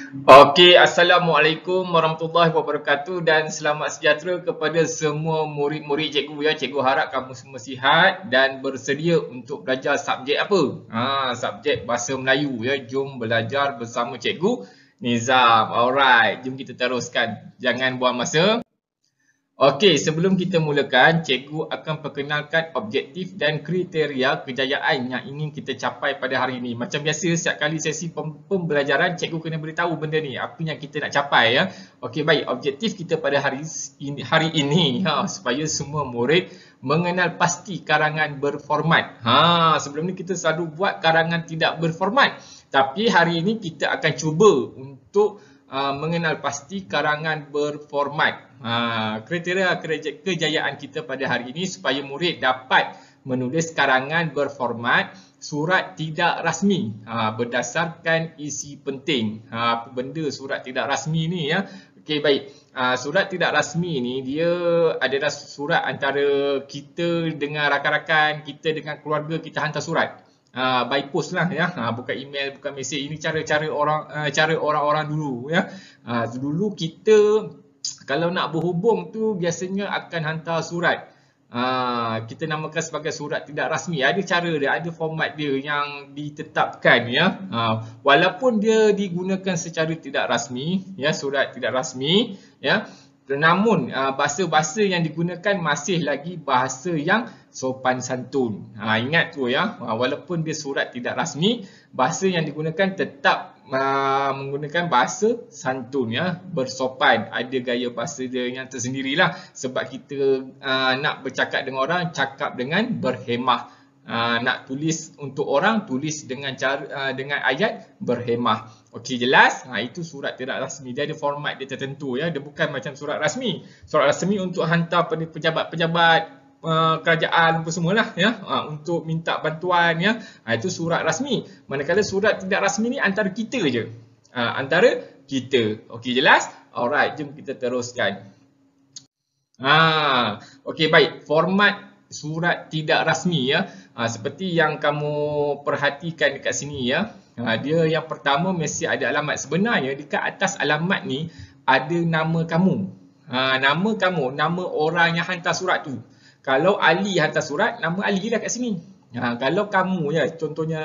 Okey, Assalamualaikum warahmatullahi wabarakatuh dan selamat sejahtera kepada semua murid-murid cikgu ya. Cikgu harap kamu semua sihat dan bersedia untuk belajar subjek apa? Subjek Bahasa Melayu ya. Jom belajar bersama cikgu Nizam. Alright, jom kita teruskan. Jangan buang masa. Okey, sebelum kita mulakan, cikgu akan perkenalkan objektif dan kriteria kejayaan yang ingin kita capai pada hari ini. Macam biasa, setiap kali sesi pembelajaran, cikgu kena beritahu benda ni, apa yang kita nak capai ya. Okey, baik, objektif kita pada hari ini supaya semua murid mengenal pasti karangan berformat. Sebelum ni kita selalu buat karangan tidak berformat. Tapi hari ini kita akan cuba untuk mengenal pasti karangan berformat. Kriteria kejayaan kita pada hari ini supaya murid dapat menulis karangan berformat surat tidak rasmi berdasarkan isi penting. Apa benda surat tidak rasmi ni ya? Okey, baik. Surat tidak rasmi ni dia adalah surat antara kita dengan rakan-rakan, kita dengan keluarga, kita hantar surat. By post lah ya, bukan email, bukan mesej. Ini cara orang-orang dulu ya. Dulu kita kalau nak berhubung tu biasanya akan hantar surat. Kita namakan sebagai surat tidak rasmi. Ada cara dia, ada format dia yang ditetapkan ya. Walaupun dia digunakan secara tidak rasmi ya, surat tidak rasmi ya. Namun bahasa-bahasa yang digunakan masih lagi bahasa yang sopan santun. Ingat tu ya, walaupun dia surat tidak rasmi, bahasa yang digunakan tetap menggunakan bahasa santun ya, bersopan. Ada gaya bahasa dia yang tersendirilah sebab kita nak bercakap dengan orang, cakap dengan berhemah. Nak tulis untuk orang, tulis dengan dengan ayat berhemah. Okey, jelas? Itu surat tidak rasmi. Dia ada format dia tertentu ya. Dia bukan macam surat rasmi. Surat rasmi untuk hantar pada pejabat-pejabat kerajaan apa semualah ya, untuk minta bantuan ya. Itu surat rasmi. Manakala surat tidak rasmi ni antara kita je. Antara kita. Okey, jelas? Alright, jom kita teruskan. Okey, baik. Format surat tidak rasmi ya. Seperti yang kamu perhatikan dekat sini ya. Dia yang pertama mesti ada alamat. Sebenarnya dekat atas alamat ni ada nama kamu. Nama kamu, nama orang yang hantar surat tu. Kalau Ali hantar surat, nama Ali lah kat sini. Kalau kamu ya, contohnya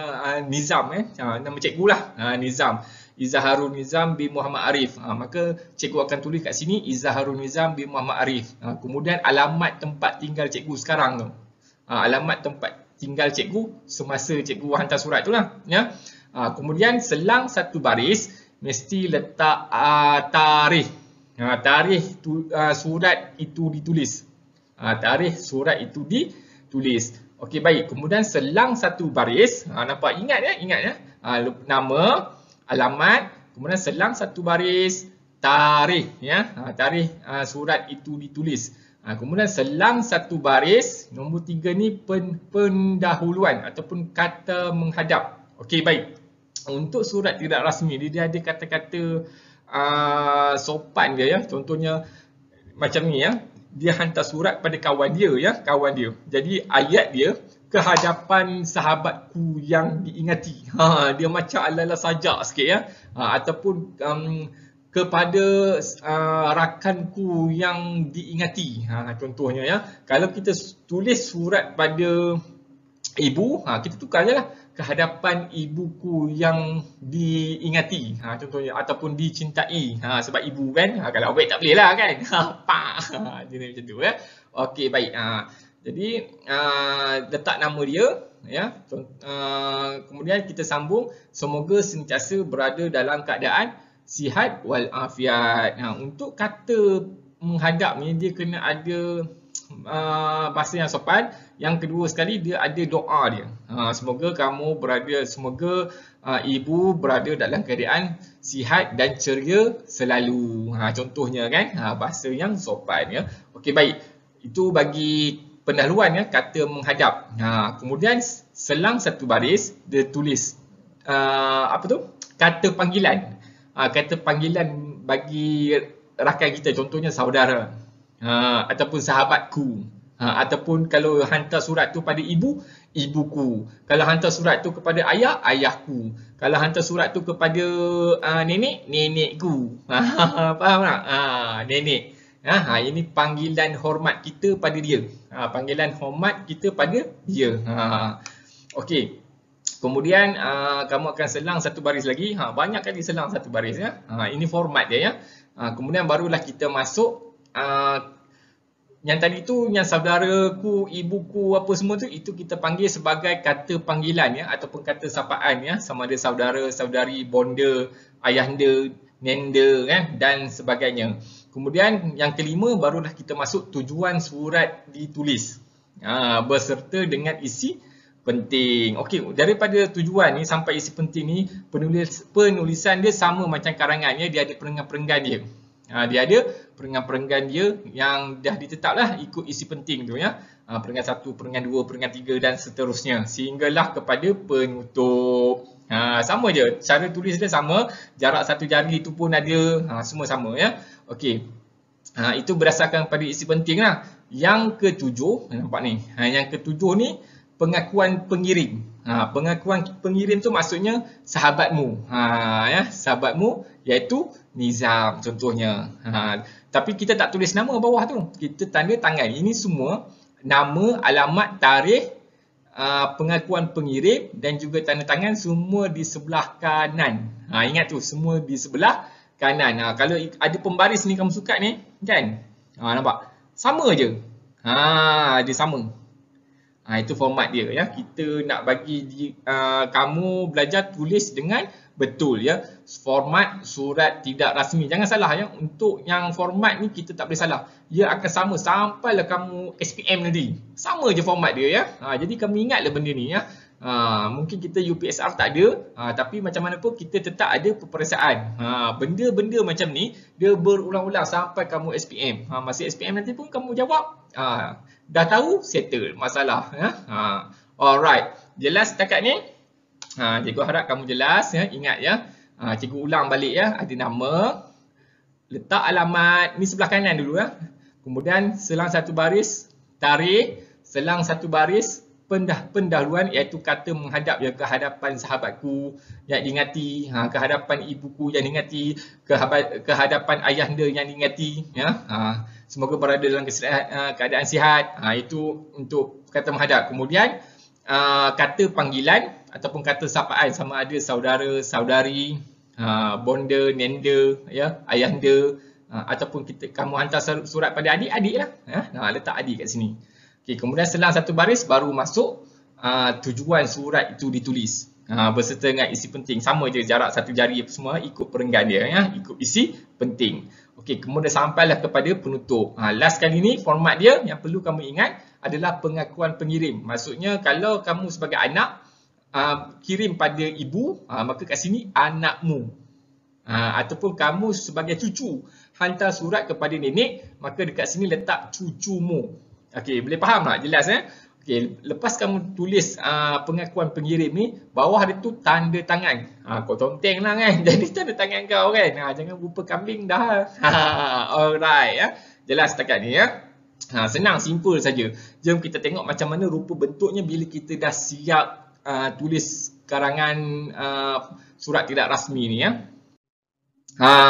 Nizam nama cikgu lah, Nizam. Izzaharul Nizam bin Muhammad Arif. Maka cikgu akan tulis kat sini Izzaharul Nizam bin Muhammad Arif. Kemudian alamat tempat tinggal cikgu sekarang tu. Alamat tempat tinggal cikgu semasa cikgu hantar surat tu lah ya. Kemudian selang satu baris mesti letak tarikh. Tarikh surat itu ditulis. Tarikh surat itu ditulis. Okey, baik. Kemudian selang satu baris, nampak, ingat ya, nama, alamat, kemudian selang satu baris tarikh ya. Tarikh surat itu ditulis. Kemudian selang satu baris, nombor 3 ni pendahuluan ataupun kata menghadap. Okey, baik. Untuk surat tidak rasmi dia ada kata-kata sopan dia ya. Contohnya macam ni ya. Dia hantar surat pada kawan dia ya, kawan dia. Jadi ayat dia, kehadapan sahabatku yang diingati. Dia macam ala-ala sajak sikit ya. Ataupun kepada rakanku yang diingati. Contohnya ya. Kalau kita tulis surat pada ibu, kita tukar je lah. Kehadapan ibuku yang diingati, contohnya, ataupun dicintai, sebab ibu kan, kalau awet tak boleh lah kan. Jadi macam tu ya. Okey, baik. Jadi letak nama dia ya. Kemudian kita sambung, semoga sentiasa berada dalam keadaan sihat wal afiat. Untuk kata menghadap ni dia kena ada bahasa yang sopan. Yang kedua sekali dia ada doa dia. Semoga kamu berada, semoga ibu berada dalam keadaan sihat dan ceria selalu. Contohnya kan, bahasa yang sopan ya. Okey, baik. Itu bagi pendahuluan ya, kata menghadap. Kemudian selang satu baris dia tulis apa tu? Kata panggilan. Kata panggilan bagi rakan kita, contohnya saudara. Ataupun sahabatku. Ataupun kalau hantar surat tu pada ibu, ibuku. Kalau hantar surat tu kepada ayah, ayahku. Kalau hantar surat tu kepada nenek, nenekku. Faham tak? Nenek. Ini panggilan hormat kita pada dia. Panggilan hormat kita pada dia. Okey. Kemudian kamu akan selang satu baris lagi. Banyak kali selang satu baris ya. Ini format dia ya. Kemudian barulah kita masuk yang tadi tu, yang saudaraku, ibuku, apa semua tu, itu kita panggil sebagai kata panggilan ya, ataupun kata sapaan ya, sama ada saudara, saudari, bonda, ayahanda, nenda kan, dan sebagainya. Kemudian yang kelima barulah kita masuk tujuan surat ditulis beserta dengan isi penting. Okey, daripada tujuan ni sampai isi penting ni, penulisan dia sama macam karangannya, dia ada perenggan-perenggan dia. Dia ada perenggan-perenggan dia yang dah ditetap lah ikut isi penting tu ya. Perenggan 1, perenggan 2, perenggan 3 dan seterusnya sehinggalah kepada penutup. Sama je, cara tulis dia sama, jarak satu jari itu pun ada, semua sama ya. Okey. Itu berdasarkan pada isi penting lah. Yang ketujuh, nampak ni. Yang ketujuh ni pengakuan pengirim. Pengakuan pengirim tu maksudnya sahabatmu. Ya, sahabatmu iaitu Nizam contohnya. Tapi kita tak tulis nama bawah tu. Kita tanda tangan. Ini semua nama, alamat, tarikh, pengakuan pengirim dan juga tanda tangan semua di sebelah kanan. Ingat tu, semua di sebelah kanan. Kalau ada pembaris ni kamu suka ni, kan? Nampak? Sama je. Dia sama. Itu format dia ya. Kita nak bagi kamu belajar tulis dengan betul ya. Format surat tidak rasmi. Jangan salah ya. Untuk yang format ni kita tak boleh salah. Dia akan sama sampailah kamu SPM nanti. Sama je format dia ya. Jadi kamu ingatlah benda ni ya. Mungkin kita UPSR tak ada, tapi macam mana pun kita tetap ada peperiksaan. Benda-benda macam ni dia berulang-ulang sampai kamu SPM. Masa SPM nanti pun kamu jawab, dah tahu, settle masalah ya. Alright, jelas setakat ni? Cikgu harap kamu jelas ya, ingat ya. Cikgu ulang balik ya, ada nama, letak alamat ni sebelah kanan dulu ya. Kemudian selang satu baris tarikh, selang satu baris pendahuluan iaitu kata menghadap ya, ke hadapan sahabatku yang diingati, ke hadapan ibuku yang diingati, ke hadapan ayahanda yang diingati ya. Semoga berada dalam keadaan sihat. Itu untuk kata menghadap. Kemudian kata panggilan ataupun kata sapaan sama ada saudara, saudari, bonda, nenda ya, ayahanda, ataupun kamu hantar surat pada adik-adik lah ya. Letak adik kat sini. Okay, kemudian selang satu baris baru masuk tujuan surat itu ditulis beserta dengan isi penting. Sama je, jarak satu jari apa semua ikut perenggan dia ya, ikut isi penting. Okey, kemudian sampailah kepada penutup. Last kali ni format dia yang perlu kamu ingat adalah pengakuan pengirim. Maksudnya kalau kamu sebagai anak kirim pada ibu, maka kat sini anakmu. Ataupun kamu sebagai cucu hantar surat kepada nenek, maka dekat sini letak cucumu. Okey, boleh faham tak? Jelas ya? Okey, lepas kamu tulis pengakuan pengirim ni, bawah dia tu tanda tangan. Kau tonteng lah kan. Jadi tanda tangan kau kan. Jangan rupa kambing dah. Alright ya. Jelas setakat ni ya. Senang, simple saja. Jom kita tengok macam mana rupa bentuknya bila kita dah siap tulis karangan surat tidak rasmi ni ya.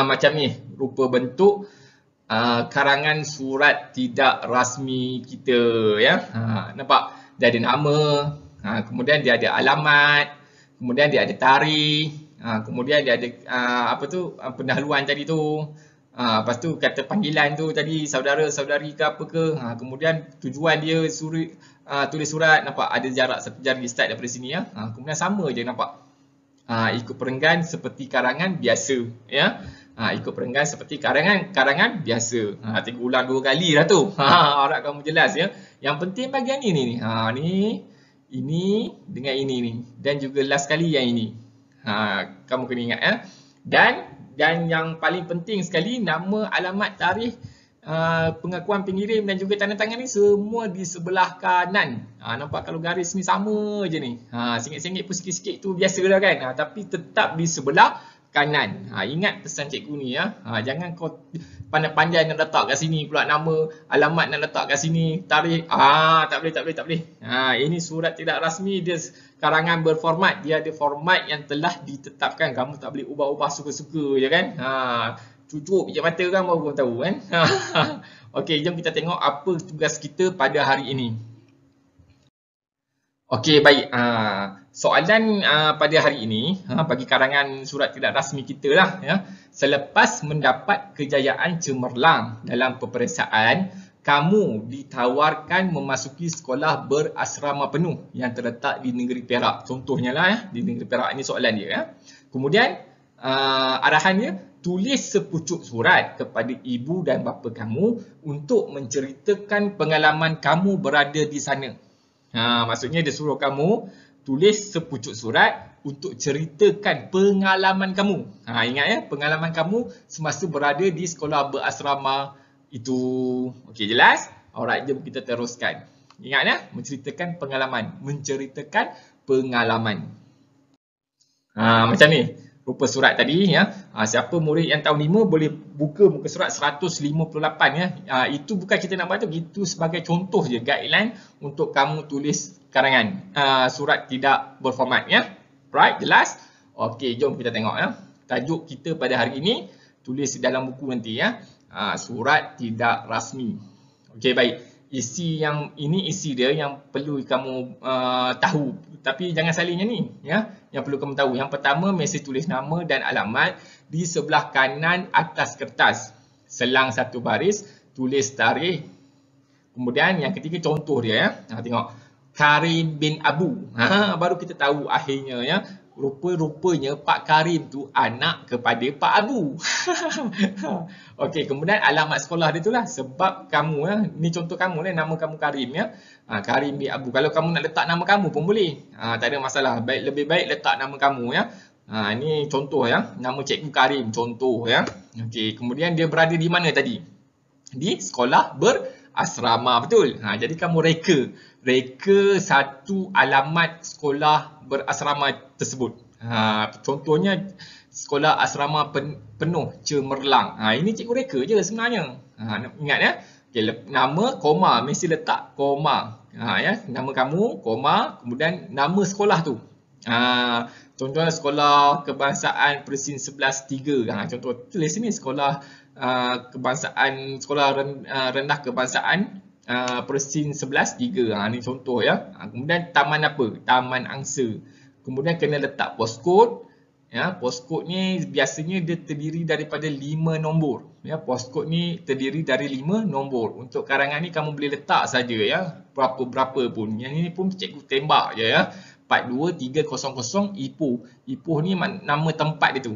Macam ni rupa bentuk karangan surat tidak rasmi kita ya. Nampak? Dia ada nama, kemudian dia ada alamat, kemudian dia ada tarikh, kemudian dia ada pendahuluan tadi tu. Lepas tu kata panggilan tu tadi, saudara, saudari ke apa ke. Kemudian tujuan dia tulis surat, nampak ada jarak satu jari start daripada sini ya. Kemudian sama je nampak. Ikut perenggan seperti karangan biasa ya. Ikut perenggan seperti karangan biasa. Cikgu ulang 2 kali dah tu. Harap kamu jelas ya. Yang penting bahagian ni. Ini dengan ini ni. Dan juga last kali yang ini. Kamu kena ingat ya. Dan yang paling penting sekali, nama, alamat, tarikh, pengakuan pengirim dan juga tanda tangan ni semua di sebelah kanan. Nampak kalau garis ni sama je ni. Singit-singit pun sikit-sikit tu biasa lah kan. Tapi tetap di sebelah kanan. Ingat pesan cikgu ni ya. Jangan kau pandai-pandai nak letak kat sini pula nama, alamat nak letak kat sini, tarikh. Tak boleh. Ini surat tidak rasmi, dia karangan berformat. Dia ada format yang telah ditetapkan. Kamu tak boleh ubah-ubah suka-suka je kan. Cucuk pijak mata kan baru tahu kan. Okey, jom kita tengok apa tugas kita pada hari ini. Okey, baik. Soalan pada hari ini bagi karangan surat tidak rasmi kita lah ya. Selepas mendapat kejayaan cemerlang dalam peperiksaan, kamu ditawarkan memasuki sekolah berasrama penuh yang terletak di negeri Perak. Contohnya lah ya, di negeri Perak. Ini soalan dia ya. Kemudian arahannya, tulis sepucuk surat kepada ibu dan bapa kamu untuk menceritakan pengalaman kamu berada di sana. Maksudnya dia suruh kamu tulis sepucuk surat untuk ceritakan pengalaman kamu. Ingat ya, pengalaman kamu semasa berada di sekolah berasrama itu. Okey, jelas? Alright, jom kita teruskan. Ingat ya, menceritakan pengalaman. Menceritakan pengalaman. Macam ni. Rupa surat tadi ya. Siapa murid yang tahun 5 boleh buka muka surat 158 ya. Itu bukan kita nak bantu, itu sebagai contoh je, guideline untuk kamu tulis karangan surat tidak berformat ya. Right, jelas? Okey, jom kita tengok ya. Tajuk kita pada hari ini tulis dalam buku nanti ya. Surat tidak rasmi. Okey, baik. Isi yang ini isi dia yang perlu kamu tahu, tapi jangan salin yang ni ya. Yang perlu kamu tahu, yang pertama, mesej tulis nama dan alamat di sebelah kanan atas kertas. Selang satu baris, tulis tarikh. Kemudian yang ketiga, contoh dia ya. Tengok, Karim bin Abu. Baru kita tahu akhirnya ya. Rupa-rupanya Pak Karim tu anak kepada Pak Abu. Okey, kemudian alamat sekolah dia tu lah. Sebab kamu ya, ni contoh kamu lah, nama kamu Karim ya. Karim bin Abu. Kalau kamu nak letak nama kamu pun boleh. Tak ada masalah. Lebih baik letak nama kamu ya. Ni contoh ya. Nama Cikgu Karim, contoh ya. Okey, kemudian dia berada di mana tadi? Di sekolah berasrama, betul. Jadi kamu reka satu alamat sekolah berasrama tersebut. Contohnya sekolah asrama penuh Cemerlang. Ini cikgu reka je sebenarnya. Ingat ya. Okay, nama, koma, mesti letak koma. Ya, nama kamu, koma, kemudian nama sekolah tu. Contohnya sekolah kebangsaan Persin 11-3. Contoh tulis sini sekolah kebangsaan, sekolah rendah kebangsaan Persin 11-3. Ni contoh ya. Kemudian taman apa? Taman Angsa. Kemudian kena letak postcode. Ya, postcode ni biasanya dia terdiri daripada 5 nombor. Ya, postcode ni terdiri dari 5 nombor. Untuk karangan ni kamu boleh letak saja ya, berapa-berapa pun. Yang ini pun cikgu tembak je ya. 42300 Ipoh. Ipoh ni nama tempat dia tu.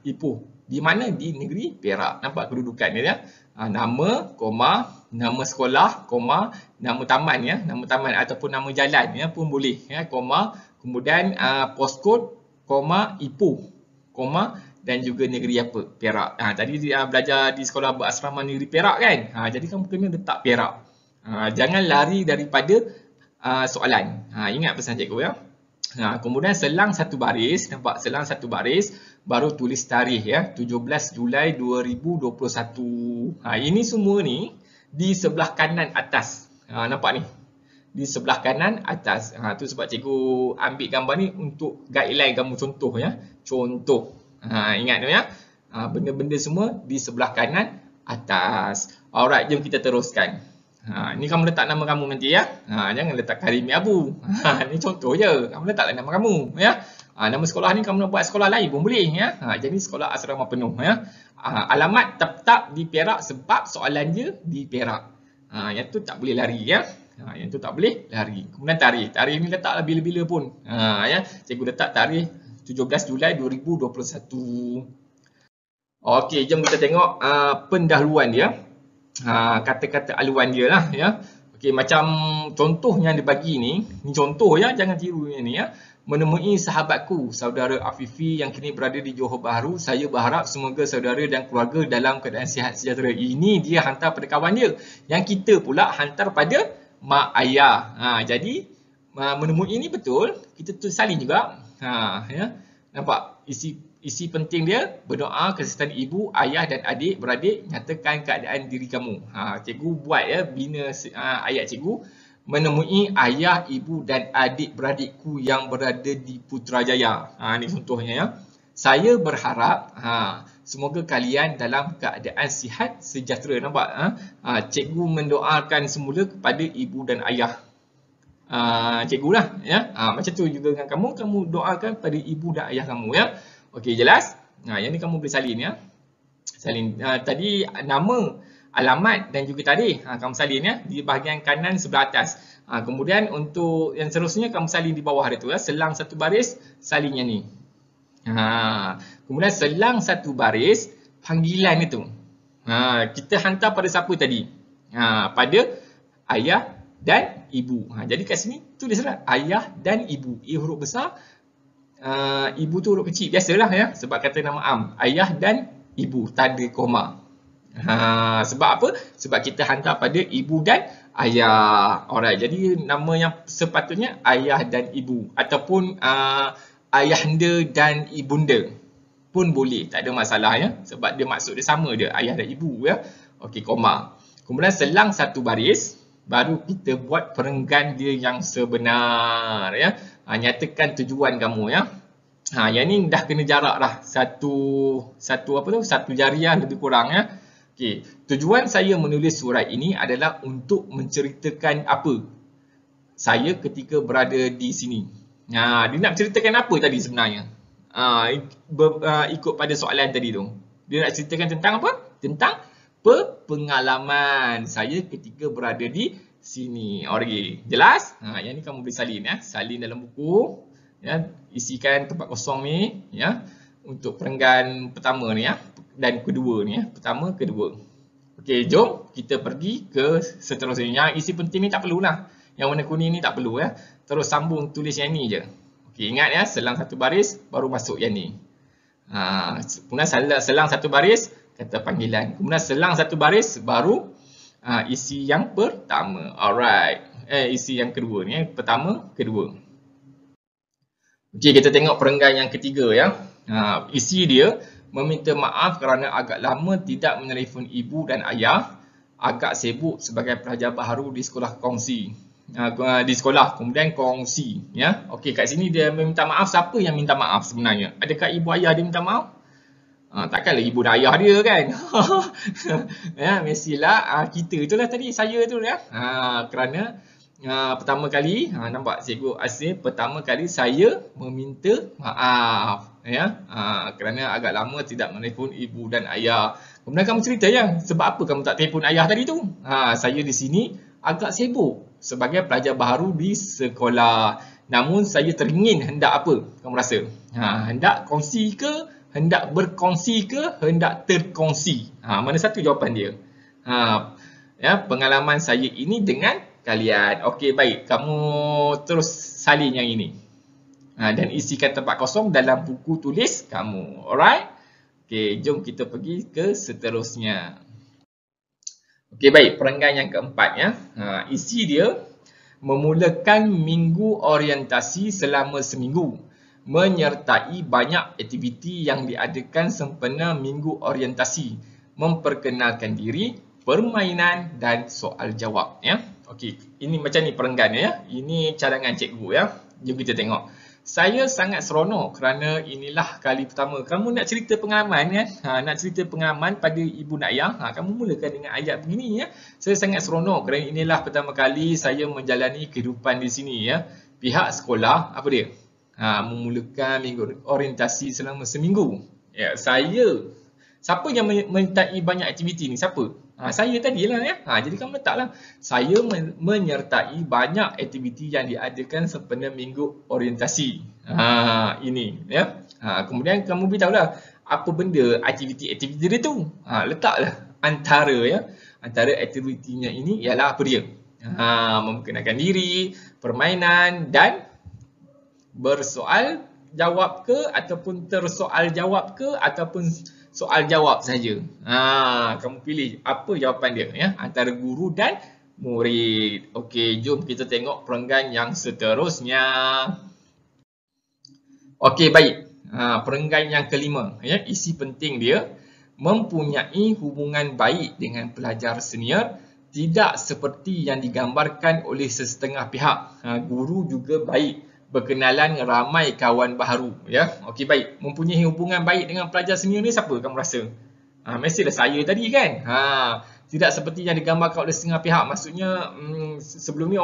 Ipoh. Di mana? Di negeri Perak. Nampak kedudukan dia ya. Nama, koma, nama sekolah, koma, nama taman ya, nama taman ataupun nama jalan ya pun boleh ya, koma, kemudian postcode, koma, Ipoh, koma, dan juga negeri apa? Perak. Tadi dia belajar di sekolah berasrama negeri Perak kan? Jadi kamu kena letak Perak. Jangan lari daripada soalan. Ingat pesan cikgu ya. Kemudian selang satu baris, nampak selang satu baris, baru tulis tarikh ya, 17 Julai 2021. Ini semua ni di sebelah kanan atas. Nampak ni? Di sebelah kanan atas. Tu sebab cikgu ambil gambar ni untuk guideline kamu, contoh ya. Contoh. Ingat tu ya. Benda-benda semua di sebelah kanan atas. Alright, jom kita teruskan. Ni kamu letak nama kamu nanti ya. Jangan letak Karim bin Abu. Ni contoh je. Kamu letaklah nama kamu ya. Nama sekolah ni kamu nak buat sekolah lain pun boleh ya. Jadi sekolah asrama penuh ya. Alamat tetap di Perak sebab soalan dia di Perak. Yang tu tak boleh lari ya. Yang tu tak boleh lari. Kemudian tarikh. Tarikh ni letaklah bila-bila pun. Ya. Cikgu letak tarikh 17 Julai 2021. Okey, jom kita tengok pendahuluan dia. Kata-kata aluan dia lah ya. Okey, macam contoh yang dia bagi ni contoh ya, jangan tiru ni ya. Menemui sahabatku, saudara Afifi yang kini berada di Johor Bahru. Saya berharap semoga saudara dan keluarga dalam keadaan sihat sejahtera. Ini dia hantar pada kawan dia. Yang kita pula hantar pada mak ayah. Jadi menemui ini betul, kita tulis salin juga. Ya. Nampak isi penting dia, berdoa kesihatan ibu, ayah dan adik beradik, nyatakan keadaan diri kamu. Cikgu buat ya, bina ayat cikgu, menemui ayah, ibu dan adik beradikku yang berada di Putrajaya. Ini contohnya ya. Saya berharap semoga kalian dalam keadaan sihat sejahtera. Nampak? Cikgu mendoakan semula kepada ibu dan ayah. Cikgu lah ya. Macam tu juga dengan kamu doakan pada ibu dan ayah kamu ya. Okey, jelas? Yang ni kamu boleh salin ya. Salin tadi nama, alamat dan juga tarikh kamu salin ya di bahagian kanan sebelah atas. Kemudian untuk yang seterusnya kamu salin di bawah dia tu ya. Selang satu baris, salin yang ni. Kemudian selang satu baris panggilan itu. Kita hantar pada siapa tadi? Pada ayah dan ibu. Jadi kat sini tulislah ayah dan ibu. Huruf besar, ibu tu huruf kecil. Biasalah ya, sebab kata nama am. Ayah dan ibu, tak ada koma. Sebab apa? Sebab kita hantar pada ibu dan ayah. Alright, jadi nama yang sepatutnya ayah dan ibu ataupun ayahanda dan ibunda pun boleh, tak ada masalah ya, sebab dia maksud dia sama dia, ayah dan ibu ya. Okey, koma. Kemudian selang satu baris, baru kita buat perenggan dia yang sebenar ya. Nyatakan tujuan kamu ya. Yang ni dah kena jarak dah satu jariah lebih kurang ya. Okey, tujuan saya menulis surat ini adalah untuk menceritakan apa saya ketika berada di sini. Dia nak ceritakan apa tadi sebenarnya? Ikut pada soalan tadi tu. Dia nak ceritakan tentang apa? Tentang pengalaman saya ketika berada di sini. Okey, jelas? Yang ni kamu boleh salin ya. Salin dalam buku ya, isikan tempat kosong ni ya untuk perenggan pertama ni ya dan kedua ni ya. Pertama, kedua. Okey, jom kita pergi ke seterusnya. Yang isi penting ni tak perlulah. Yang warna kuning ni tak perlu ya. Terus sambung tulis yang ni je. Okey, ingat ya, selang satu baris baru masuk yang ni. Kemudian selang satu baris kata panggilan. Kemudian selang satu baris baru isi yang pertama. Alright. Isi yang kedua ni, pertama, kedua. Okey, kita tengok perenggan yang ketiga ya. Isi dia meminta maaf kerana agak lama tidak menelefon ibu dan ayah. Agak sibuk sebagai pelajar baharu di sekolah kongsi. Di sekolah, kemudian kongsi ya. Okey, kat sini dia meminta maaf. Siapa yang minta maaf sebenarnya? Adakah ibu ayah dia minta maaf? Takkanlah ibu dan ayah dia kan. Ya, mestilah kita itulah tadi, saya tu ya. Kerana pertama kali nampak cikgu Asif, pertama kali saya meminta maaf ya. Kerana agak lama tidak menelefon ibu dan ayah. Kemudian kamu cerita ya, sebab apa kamu tak telefon ayah tadi tu? Saya di sini agak sibuk sebagai pelajar baharu di sekolah. Namun saya teringin, hendak apa kamu rasa? Hendak kongsi ke? Hendak berkongsi ke? Hendak terkongsi? Mana satu jawapan dia? Ya, pengalaman saya ini dengan kalian. Okey, baik. Kamu terus salin yang ini. Dan isikan tempat kosong dalam buku tulis kamu. Alright? Okey, jom kita pergi ke seterusnya. Okey, baik. Perenggan yang keempat ya. Isi dia memulakan minggu orientasi selama seminggu, menyertai banyak aktiviti yang diadakan sempena minggu orientasi, memperkenalkan diri, permainan dan soal jawab ya. Okey, ini macam ni perenggannya ya. Ini cadangan cikgu ya. Jom kita tengok. Saya sangat seronok kerana inilah kali pertama kamu nak cerita pengalaman kan. Nak cerita pengalaman pada ibu dan ayah. Kamu mulakan dengan ayat begini ya. Saya sangat seronok kerana inilah pertama kali saya menjalani kehidupan di sini ya. Pihak sekolah apa dia? Memulakan minggu orientasi selama seminggu. Ya, saya. Siapa yang menyertai banyak aktiviti ni? Siapa? Saya tadilah ya. Jadi kamu letaklah. Saya menyertai banyak aktiviti yang diadakan sempena minggu orientasi. Ini ya. Kemudian kamu beritahulah apa benda aktiviti-aktiviti dia tu. Letaklah antara ya. Antara aktivitinya ini ialah apa dia? Memperkenalkan diri, permainan dan bersoal jawab ke ataupun tersoal jawab ke ataupun soal jawab saja. Kamu pilih apa jawapan dia ya, antara guru dan murid. Okey, jom kita tengok perenggan yang seterusnya. Okey, baik. Perenggan yang kelima, ya, isi penting dia mempunyai hubungan baik dengan pelajar senior, tidak seperti yang digambarkan oleh sesetengah pihak. Guru juga baik, berkenalan ramai kawan baharu, ya. Okey, baik. Mempunyai hubungan baik dengan pelajar senior ni siapa kamu rasa? Mestilah saya tadi kan. Tidak seperti yang digambarkan oleh setengah pihak. Maksudnya sebelum ni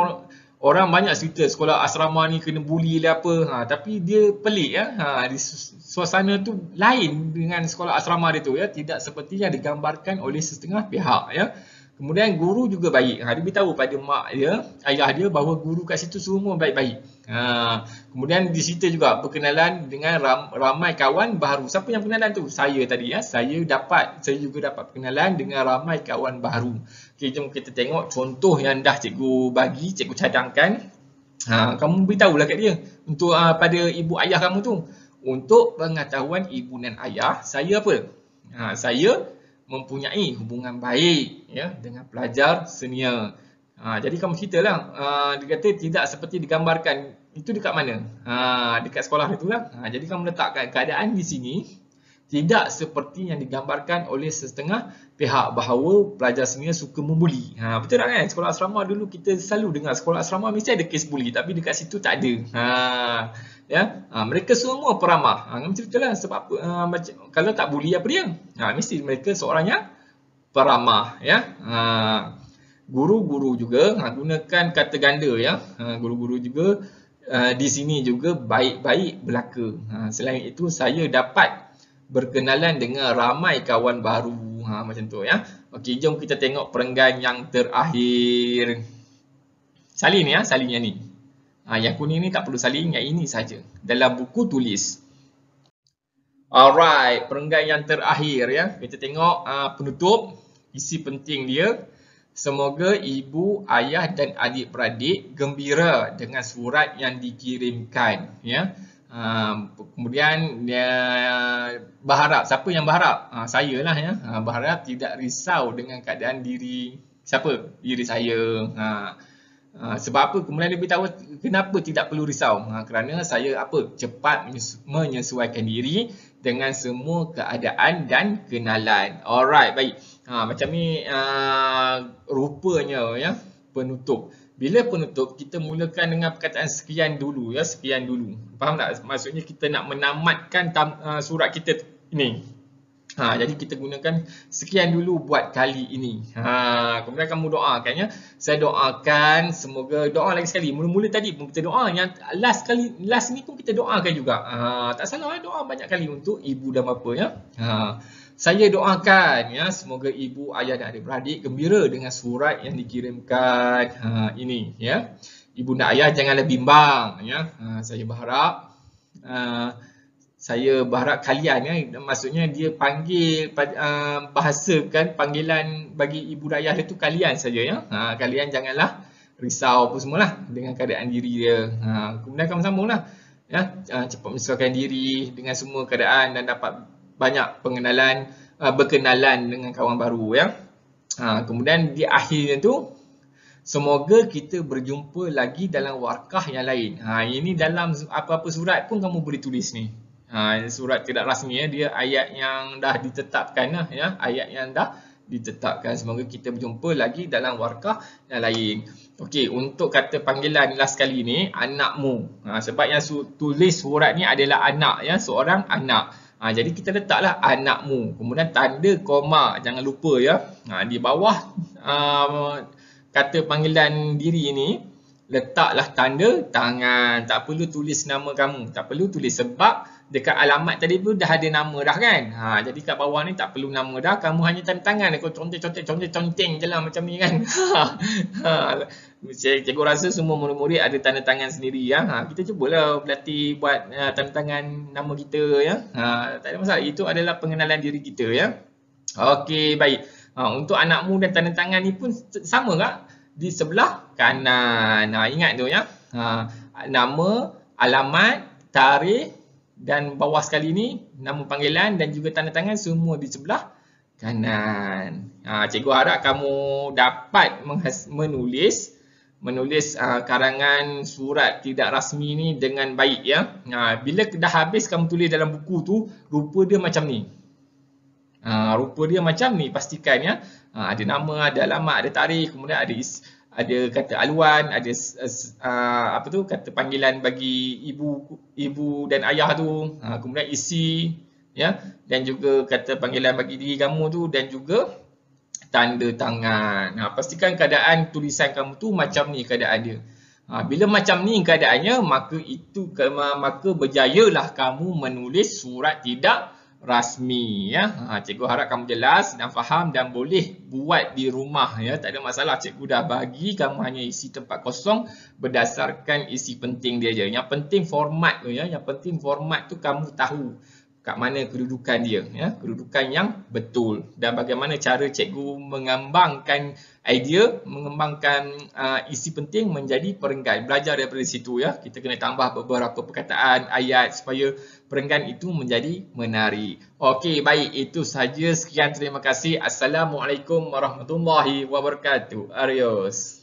orang banyak cerita sekolah asrama ni kena bully lah apa. Tapi dia pelik, ya. Di suasana tu lain dengan sekolah asrama dia tu, ya. Tidak seperti yang digambarkan oleh setengah pihak, ya. Kemudian guru juga baik. Dia beritahu pada mak dia, ayah dia bahawa guru kat situ semua baik-baik. Kemudian di situ juga berkenalan dengan ramai kawan baharu. Siapa yang berkenalan tu? Saya tadi, ya. Saya juga dapat berkenalan dengan ramai kawan baharu. Okey, jom kita tengok contoh yang dah cikgu bagi, cikgu cadangkan. Kamu beritahulah kat dia untuk pada ibu ayah kamu tu. Untuk pengetahuan ibu dan ayah, saya apa? Saya mempunyai hubungan baik, ya, dengan pelajar senior. Jadi kamu ceritalah, dia kata tidak seperti digambarkan. Itu dekat mana? Dekat sekolah itu lah. Jadi kamu letakkan keadaan di sini tidak seperti yang digambarkan oleh setengah pihak bahawa pelajar senior suka membuli. Betul tak kan? Sekolah asrama dulu kita selalu dengar sekolah asrama mesti ada kes buli, tapi dekat situ tak ada. Ya, mereka semua peramah. Kamu ceritalah sebab apa? Kalau tak buli apa dia? Mesti mereka seorang yang peramah, ya. Guru-guru juga gunakan kata ganda, ya. Guru-guru juga di sini juga baik-baik belaka. Selain itu saya dapat berkenalan dengan ramai kawan baru. Macam tu, ya. Okey, jom kita tengok perenggan yang terakhir. Salin, ya, salin yang ni. Yang kuning ni tak perlu salin, yang ini saja. Dalam buku tulis. Alright, perenggan yang terakhir, ya. Kita tengok penutup, isi penting dia. Semoga ibu, ayah dan adik-beradik gembira dengan surat yang dikirimkan, ya. Kemudian dia berharap, siapa yang berharap? Saya lah, ya. Berharap tidak risau dengan keadaan diri siapa? Diri saya. Sebab apa? Kemudian dia beritahu kenapa tidak perlu risau. Kerana saya cepat menyesuaikan diri dengan semua keadaan dan kenalan. Alright, baik. Macam ni rupanya, ya, penutup. Bila penutup, kita mulakan dengan perkataan sekian dulu, ya, sekian dulu. Faham tak? Maksudnya kita nak menamatkan surat kita ini. Jadi kita gunakan sekian dulu buat kali ini. Kemudian kamu doakan, ya. Saya doakan semoga, doa lagi sekali. Mula-mula tadi pun kita doa, yang last ni pun kita doakan juga. Tak salah, doa banyak kali untuk ibu dan bapa, ya. Saya doakan, ya, semoga ibu, ayah dan adik-beradik gembira dengan surat yang dikirimkan ini, ya. Ibu dan ayah janganlah bimbang, ya. Saya berharap kalian, ya, maksudnya dia panggil, bahasakan panggilan bagi ibu dan ayah itu kalian saja, ya. Kalian janganlah risau apa semualah dengan keadaan diri dia. Kemudian kamu sambunglah, ya, cepat menyesuaikan diri dengan semua keadaan dan dapat banyak berkenalan dengan kawan baru, ya. Kemudian di akhirnya tu, semoga kita berjumpa lagi dalam warkah yang lain. Ini dalam apa-apa surat pun kamu boleh tulis ni. Surat tidak rasmi, ya, dia ayat yang dah ditetapkan, ya, ayat yang dah ditetapkan. Semoga kita berjumpa lagi dalam warkah yang lain. Okey, untuk kata panggilan last kali ni, anakmu. Sebab yang tulis surat ni adalah anak, ya, seorang anak. Jadi kita letaklah anakmu. Kemudian tanda koma, jangan lupa, ya. Di bawah kata panggilan diri ni, letaklah tanda tangan. Tak perlu tulis nama kamu. Tak perlu tulis sebab dekat alamat tadi pun dah ada nama dah kan. Jadi kat bawah ni tak perlu nama dah. Kamu hanya tanda tangan. Kau conteng je lah macam ni kan. Cikgu rasa semua murid-murid ada tanda tangan sendiri, ya. Kita cubalah berlatih buat tanda tangan nama kita, ya. Tak ada masalah. Itu adalah pengenalan diri kita, ya. Okey, baik. Untuk anakmu dan tanda tangan ni pun sama tak? Di sebelah kanan. Ingat tu, ya. Nama, alamat, tarikh dan bawah sekali ni nama panggilan dan juga tanda tangan semua di sebelah kanan. Cikgu harap kamu dapat menulis menulis karangan surat tidak rasmi ni dengan baik ya. Bila dah habis kamu tulis dalam buku tu, rupa dia macam ni. Rupa dia macam ni, pastikan ya. Ada nama, ada alamat, ada tarikh, kemudian ada kata aluan, ada kata panggilan bagi ibu dan ayah tu, kemudian isi ya, dan juga kata panggilan bagi diri kamu tu, dan juga tanda tangan. Pastikan keadaan tulisan kamu tu macam ni keadaan dia. Bila macam ni keadaannya, maka berjayalah kamu menulis surat tidak rasmi ya. Cikgu harap kamu jelas dan faham dan boleh buat di rumah ya. Tak ada masalah, cikgu dah bagi kamu hanya isi tempat kosong berdasarkan isi penting dia je. Yang penting format tu ya. Yang penting format tu kamu tahu kat mana kedudukan dia ya, kedudukan yang betul, dan bagaimana cara cikgu mengembangkan idea, mengembangkan isi penting menjadi perenggan. Belajar daripada situ ya. Kita kena tambah beberapa perkataan, ayat supaya perenggan itu menjadi menarik. Okey, baik, itu saja. Sekian, terima kasih. Assalamualaikum warahmatullahi wabarakatuh. Adios.